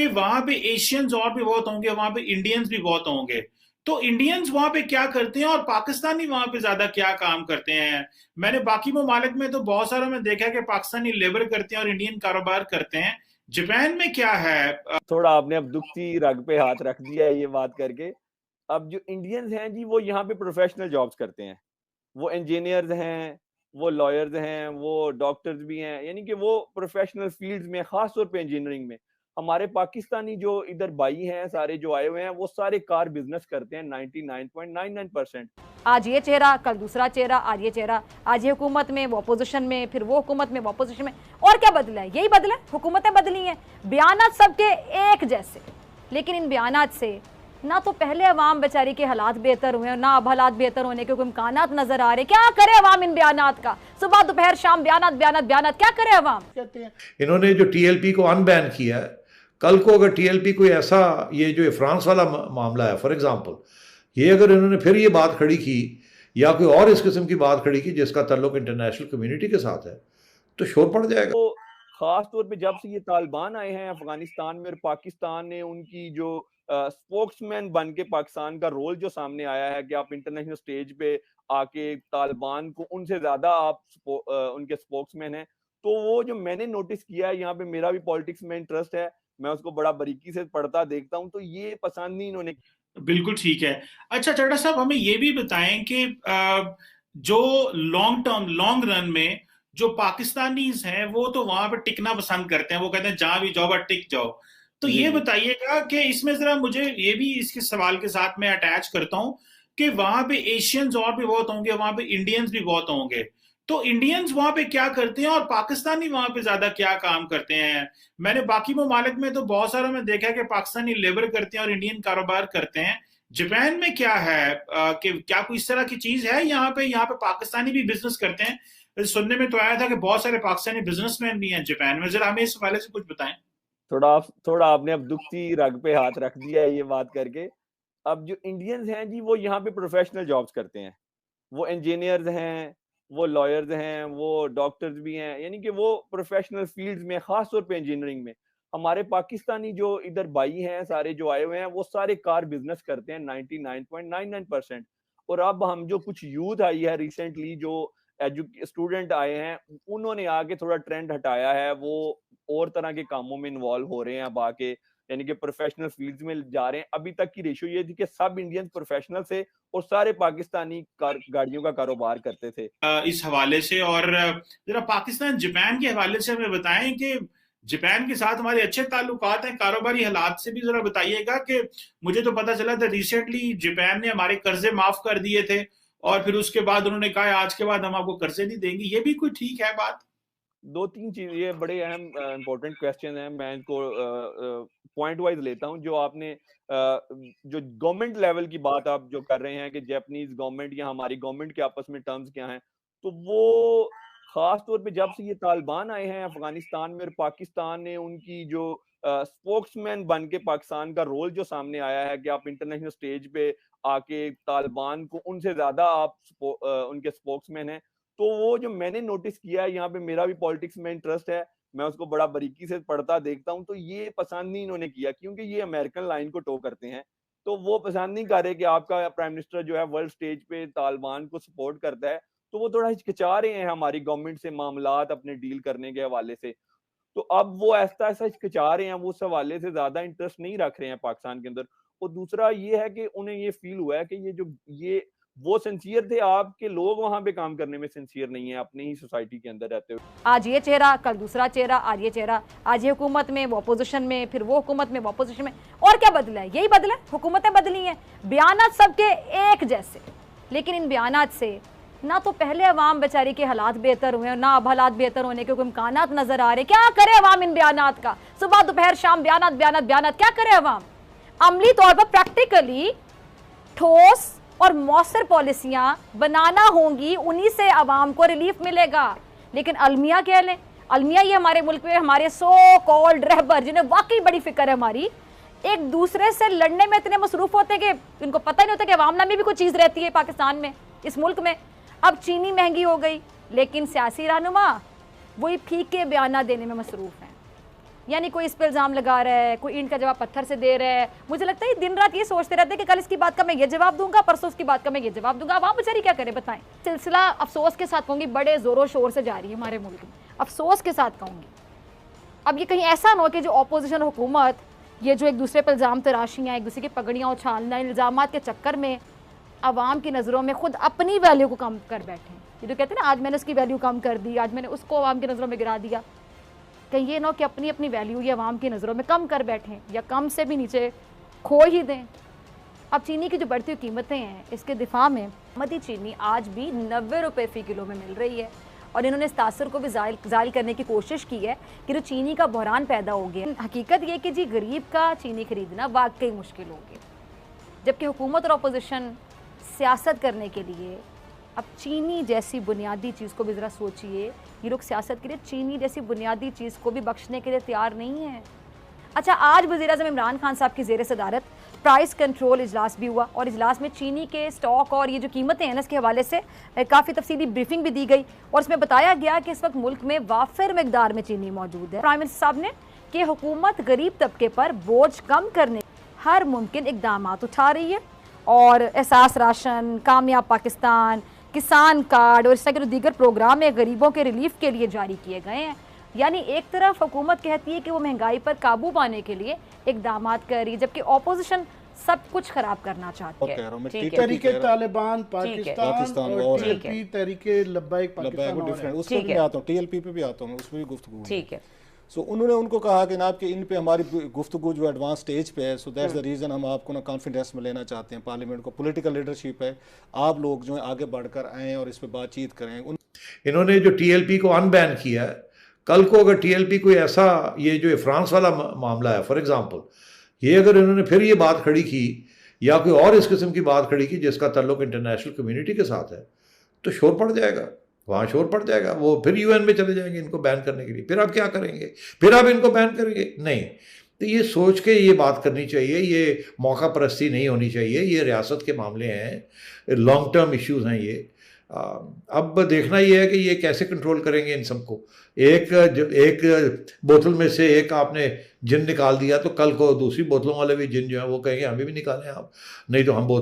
कि वहां पे एशियंस और भी बहुत होंगे, वहां पे इंडियंस भी बहुत होंगे। तो इंडियंस वहां पे क्या करते हैं और पाकिस्तानी वहां पे ज्यादा क्या काम करते हैं? मैंने बाकी ममालिक में तो बहुत सारा में देखा है कि पाकिस्तानी लेबर करते हैं और इंडियन कारोबार करते हैं। जापान में क्या है? थोड़ा आपने अब दुखती रग पे हाथ रख दिया है ये बात करके। अब जो इंडियंस हैं जी, वो यहाँ पे प्रोफेशनल जॉब्स करते हैं। वो इंजीनियर्स हैं, वो लॉयर्स हैं, वो डॉक्टर्स भी हैं, यानी कि वो प्रोफेशनल फील्ड्स में, खास तौर पे इंजीनियरिंग में। हमारे पाकिस्तानी जो इधर भाई हैं सारे जो आए हुए हैं, वो सारे कार बिजनेस करते हैं 99.99%। आज ये चेहरा, कल दूसरा चेहरा, आज ये चेहरा, आज ये हुकूमत में, वो अपोजिशन में, फिर वो हुकूमत में, वो अपोजिशन में। और क्या बदला है? यही बदला है, हुकूमतें बदली हैं, बयानात सबके एक जैसे। लेकिन इन बयानात से ना तो पहले अवाम बेचारी के हालात बेहतर हुए, ना अब हालात बेहतर होने के कोई इम्कानात नजर आ रहे। क्या करे अवाम इन बयानात का? सुबह दोपहर शाम बयानात बयानात बयानात, क्या करे अवाम? कहते हैं इन्होंने जो टीएलपी को अनबैन किया है, कल को अगर टीएलपी कोई ऐसा, ये जो फ्रांस वाला मामला है फॉर एग्जांपल, ये अगर इन्होंने फिर ये बात खड़ी की या कोई और इस किस्म की बात खड़ी की जिसका ताल्लुक इंटरनेशनल कम्युनिटी के साथ है, तो शोर पड़ जाएगा। तो खास तौर पे जब से ये तालिबान आए हैं अफगानिस्तान में और पाकिस्तान ने उनकी जो स्पोक्समैन बन के पाकिस्तान का रोल जो सामने आया है कि आप इंटरनेशनल स्टेज पे आके तालिबान को उनसे ज्यादा आप उनके स्पोक्समैन हैं। तो वो जो मैंने नोटिस किया है, यहाँ पे मेरा भी पॉलिटिक्स में इंटरेस्ट है, मैं उसको बड़ा बारीकी से पढ़ता देखता हूँ, तो ये पसंद नहीं इन्होंने। बिल्कुल ठीक है। अच्छा चड्ढा साहब, हमें ये भी बताएं कि जो लॉन्ग टर्म, लॉन्ग रन में जो पाकिस्तानीज हैं वो तो वहां पे टिकना पसंद करते हैं, वो कहते हैं जहां भी जाओ बस टिक जाओ। तो जी ये जी। बताइएगा कि इसमें जरा मुझे ये भी इसके सवाल के साथ मैं अटैच करता हूं कि वहां पे एशियंस और भी बहुत होंगे, वहां पे इंडियंस भी बहुत होंगे। तो इंडियंस वहां पे क्या करते हैं और पाकिस्तानी वहां पे ज्यादा क्या काम करते हैं? मैंने बाकी ममालिक में तो बहुत सारा में देखा है कि पाकिस्तानी लेबर करते हैं और इंडियन कारोबार करते हैं। जापान में क्या है? कि क्या कोई इस तरह की चीज है यहाँ पे पाकिस्तानी भी बिजनेस करते हैं? सुनने में तो आया था कि बहुत सारे पाकिस्तानी बिजनेसमैन भी हैं जापान में। जरा हमें इस हवाले से कुछ बताएं। थोड़ा आपने अब दुखती रग पे हाथ रख दिया है ये बात करके। अब जो इंडियंस हैं जी, वो यहाँ पे प्रोफेशनल जॉब्स करते हैं। वो इंजीनियर्स हैं, वो लॉयर्स हैं, वो डॉक्टर्स भी हैं, यानी कि वो प्रोफेशनल फील्ड्स में, खास तौर पे इंजीनियरिंग में। हमारे पाकिस्तानी जो इधर भाई हैं सारे जो आए हुए हैं, वो सारे कार बिजनेस करते हैं 99.99%। और अब हम जो कुछ यूथ आई है रिसेंटली, जो स्टूडेंट आए हैं, उन्होंने आके थोड़ा ट्रेंड हटाया है, वो और तरह के कामों में इन्वॉल्व हो रहे हैं अब आके, यानी कि प्रोफेशनल फील्ड्स में जा रहे हैं। अभी तक की रेशियो ये थी कि सब इंडियन प्रोफेशनल थे और सारे पाकिस्तानी गाड़ियों का कारोबार करते थे। इस हवाले से, और जरा पाकिस्तान जापान के हवाले से हमें बताएं कि जापान के साथ हमारे अच्छे ताल्लुकात हैं, कारोबारी हालात से भी जरा बताइएगा। कि मुझे तो पता चला था रिसेंटली जापान ने हमारे कर्जे माफ कर दिए थे और फिर उसके बाद उन्होंने कहा आज के बाद हम आपको कर्जे नहीं देंगे। ये भी कोई ठीक है बात? दो तीन चीज, ये बड़े अहम इंपॉर्टेंट क्वेश्चन है, मैं इनको पॉइंट वाइज लेता हूँ। जो आपने जो गवर्नमेंट लेवल की बात आप जो कर रहे हैं कि जापानीज गवर्नमेंट या हमारी गवर्नमेंट के आपस में टर्म्स क्या हैं, तो वो खास तौर पे जब से ये तालिबान आए हैं अफगानिस्तान में और पाकिस्तान ने उनकी जो स्पोक्समैन बन के पाकिस्तान का रोल जो सामने आया है कि आप इंटरनेशनल स्टेज पे आके तालिबान को उनसे ज्यादा आप उनके स्पोक्समैन हैं। तो वो जो मैंने नोटिस किया है, यहाँ पे मेरा भी पॉलिटिक्स में इंटरेस्ट है, मैं उसको बड़ा बारीकी से पढ़ता देखता हूँ, तो ये पसंद नहीं इन्होंने किया, क्योंकि ये अमेरिकन लाइन को टो करते हैं। तो वो पसंद नहीं कर रहे कि आपका प्राइम मिनिस्टर जो है वर्ल्ड स्टेज पे तालिबान को सपोर्ट करता है। तो वो थोड़ा हिचकिचा रहे हैं हमारी गवर्नमेंट से मामलात अपने डील करने के हवाले से। तो अब वो ऐसा ऐसा हिचकिचा रहे हैं, वो उस हवाले से ज्यादा इंटरेस्ट नहीं रख रहे हैं पाकिस्तान के अंदर। और दूसरा ये है कि उन्हें ये फील हुआ है कि ये वो सिंसियर थे, आपके लोग वहां पे काम करने में सिंसियर नहीं है अपनी ही सोसाइटी के अंदर रहते हुए। आज ये चेहरा, कल दूसरा चेहरा, आज ये चेहरा, आज ये हुकूमत में, वो अपोजिशन में, फिर वो हुकूमत में, वो अपोजिशन में। और क्या बदला है? यही बदला है, हुकूमतें बदली हैं, बयानात सबके एक जैसे। लेकिन इन बयानात से ना तो पहले अवाम बेचारी के हालात बेहतर हुए, ना अब हालात बेहतर होने के कोई इम्कानात नजर आ रहे। क्या करे अवाम इन बयानात का? सुबह दोपहर शाम बयानात बयानात बयानात, क्या करे अवाम? अमली तौर पर प्रैक्टिकली ठोस और मौसर पॉलिसियां बनाना होंगी, उन्हीं से अवाम को रिलीफ मिलेगा। लेकिन अलमिया कह लें, अलमिया ये हमारे मुल्क में हमारे सो कॉल्ड रहबर जिन्हें वाकई बड़ी फिक्र है हमारी, एक दूसरे से लड़ने में इतने मसरूफ होते हैं कि इनको पता नहीं होता कि अवाम में भी कोई चीज़ रहती है पाकिस्तान में, इस मुल्क में। अब चीनी महंगी हो गई, लेकिन सियासी रहनुमा वही फीके बयाना देने में मसरूफ हैं। यानी कोई इस पे इल्ज़ाम लगा रहा है, कोई ईंट का जवाब पत्थर से दे रहा है। मुझे लगता है दिन रात ये सोचते रहते हैं कि कल इसकी बात का मैं ये जवाब दूंगा, परसों इसकी बात का मैं ये जवाब दूंगा। अब आप बेचारी क्या करें बताएं। सिलसिला अफसोस के साथ कहूँगी बड़े ज़ोरों शोर से जारी है हमारे मुल्क में, अफसोस के साथ कहूँगी। अब ये कहीं ऐसा ना हो कि जो अपोजिशन हुकूमत ये जो एक दूसरे पर इल्ज़ाम तराशियाँ, एक दूसरे की पगड़ियाँ उछालना, इल्ज़ाम के चक्कर में आवाम की नज़रों में खुद अपनी वैल्यू को कम कर बैठे। ये जो कहते हैं ना, आज मैंने उसकी वैल्यू कम कर दी, आज मैंने उसको आवाम की नज़रों में गिरा दिया। कहीं ये ना हो कि अपनी अपनी वैल्यू ये आवाम की नज़रों में कम कर बैठें या कम से भी नीचे खो ही दें। अब चीनी की जो बढ़ती हुई कीमतें हैं, इसके दिफा में मदी चीनी आज भी 90 रुपये फ़ी किलो में मिल रही है और इन्होंने इस तासर को भी ज़ायल करने की कोशिश की है कि जो चीनी का बहरान पैदा हो गया। हकीकत ये कि जी गरीब का चीनी खरीदना वाकई मुश्किल हो गया, जबकि हुकूमत और अपोजिशन सियासत करने के लिए अब चीनी जैसी बुनियादी चीज़ को भी ज़रा सोचिए। ये लोग सियासत के लिए चीनी जैसी बुनियादी चीज़ को भी बख्शने के लिए तैयार नहीं है। अच्छा, आज वज़ीर-ए-आज़म इमरान खान साहब की ज़ेर सदारत प्राइस कंट्रोल इजलास भी हुआ और इजलास में चीनी के स्टॉक और ये जो कीमतें हैं ना, इसके हवाले से काफ़ी तफसीली ब्रीफिंग भी दी गई और इसमें बताया गया कि इस वक्त मुल्क में वाफिर मकदार में चीनी मौजूद है। प्राइम मिनिस्टर साहब ने कि हुकूमत गरीब तबके पर बोझ कम करने हर मुमकिन इकदाम उठा रही है और एहसास राशन, कामयाब पाकिस्तान, किसान कार्ड और इस तरह के दीगर प्रोग्राम है गरीबों के रिलीफ के लिए जारी किए गए हैं। यानी एक तरफ हुकूमत कहती है कि वो महंगाई पर काबू पाने के लिए इकदाम कर रही है, जबकि ऑपोजिशन सब कुछ खराब करना चाहती है। तहरीके तालिबान पाकिस्तान और टीएलपी तहरीके लब्बाइक पाकिस्तान डिफरेंट, उस पर मैं आता हूँ, टीएलपी पे भी आता हूँ, उसमें भी गुफ्तगू ठीक है। सो उन्होंने उनको कहा कि ना कि इन पे हमारी गुफ्तगू जो एडवांस स्टेज पे है, सो दैट्स द रीज़न हम आपको ना कॉन्फिडेंस में लेना चाहते हैं। पार्लियामेंट को पॉलिटिकल लीडरशिप है, आप लोग जो है आगे बढ़कर आएँ और इस पर बातचीत करें। इन्होंने जो टीएलपी को अनबैन किया है, कल को अगर टीएलपी कोई ऐसा ये जो फ्रांस वाला मामला है फॉर एग्जांपल, ये अगर इन्होंने फिर ये बात खड़ी की या कोई और इस किस्म की बात खड़ी की जिसका ताल्लुक इंटरनेशनल कम्युनिटी के साथ है, तो शोर पड़ जाएगा, वहाँ शोर पड़ जाएगा। वो फिर यूएन में चले जाएंगे इनको बैन करने के लिए। फिर आप क्या करेंगे? फिर आप इनको बैन करेंगे? नहीं। तो ये सोच के ये बात करनी चाहिए, ये मौका परस्ती नहीं होनी चाहिए। ये रियासत के मामले हैं, लॉन्ग टर्म इश्यूज हैं ये। अब देखना ये है कि ये कैसे कंट्रोल करेंगे इन सबको। एक बोतल में से एक आपने जिन निकाल दिया तो कल को दूसरी बोतलों वाले भी जिन जो है वो कहेंगे हमें भी निकालें आप, नहीं तो हम बोतल